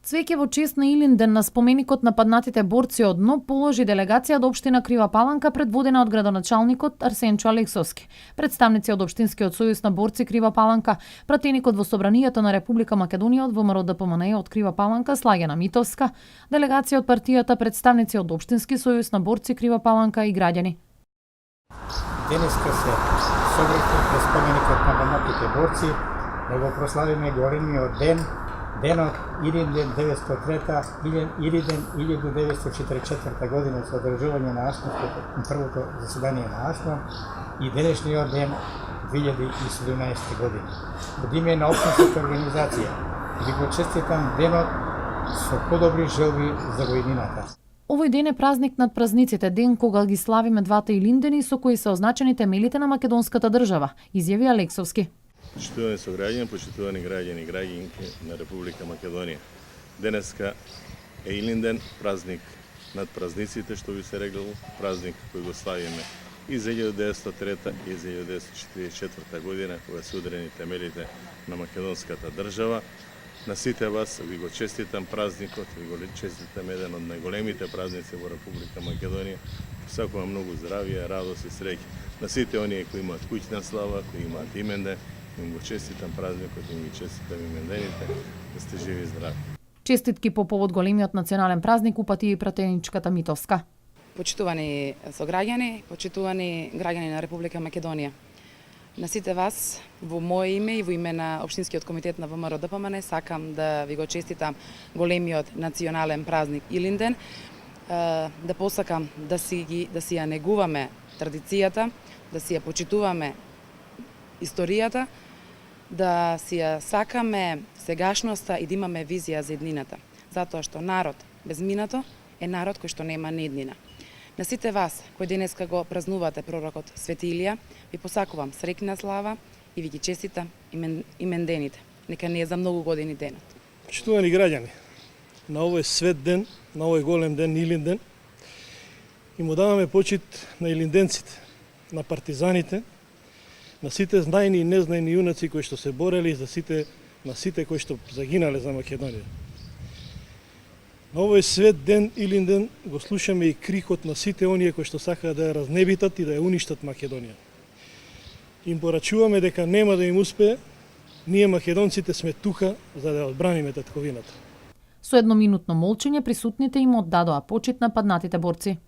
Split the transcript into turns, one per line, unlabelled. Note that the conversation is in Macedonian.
Цвеќе во чест на Илинден на споменикот на паднатите борци од НО положи делегација од општина Крива Паланка предводена од градоначалникот Арсенчо Алексовски, представници од Општинскиот сојуз на борци Крива Паланка, пратеникот во Собранието на Република Македонија од ВМРО ДПМНЕ од Крива Паланка Слагена Митовска, делегација од партијата, представници од Општински сојуз на борци Крива Паланка и граѓани.
Денеска се собравме пред споменикот на паднатите борци да го прославиме големиот ден, денот Илинден 1944 година со одржување на АСНО, првото заседание на АСНО и денешниот ден 2017 година. Од име на општинската организација ви го честитам денот со подобри желби за војнината.
Овој ден е празник над празниците, ден кога ги славиме двата Илиндени со кои се означени темелите на македонската држава, изјави Алексовски.
Почитувани сограѓани, почитувани граѓани и граѓанки на Република Македонија. Денеска е Илинден, празник над празниците, што би се рекло, празник кој го славиме и за 1903 и за 1944 година, кога се ударени темелите на македонската држава. На сите вас ви го честитам празникот, ви го честитам еден од најголемите празници во Република Македонија. Сакувам многу здравје, радост и среќа на сите оние кои имаат куќна слава, кои имаат именден. Им го честитам празникот, им ги честитам имендените, да сте живи и здрави.
Честитки по повод големиот национален празник упати и пратеничката Митовска.
Почитувани сограѓани, почитувани граѓани на Република Македонија. На сите вас, во моје име и во име на Општинскиот комитет на ВМРО ДПМН, сакам да ви го честитам големиот национален празник Илинден, да посакам да си ја негуваме традицијата, да си ја почитуваме историјата, да си ја сакаме сегашноста и да имаме визија за еднината. Затоа што народ без минато е народ кој што нема ни еднина. На сите вас, кои денеска го празнувате пророкот Свети Илија, ви посакувам среќна слава и ви ги честитам имендените. Нека не е за многу години денот.
Почитувани граѓани, на овој свет ден, на овој голем ден, Илинден, и му даваме почит на илинденците, на партизаните, на сите знајни и незнајни јунаци кои што се борели на сите кои што загинале за Македонија. На овој свет ден Илинден го слушаме и крикот на сите оние кои што сакаат да ја разнебитат и да ја уништат Македонија. Им порачуваме дека нема да им успее, ние македонците сме тука за да одбраниме татковината.
Со едноминутно молчење присутните им оддадоа почит на паднатите борци.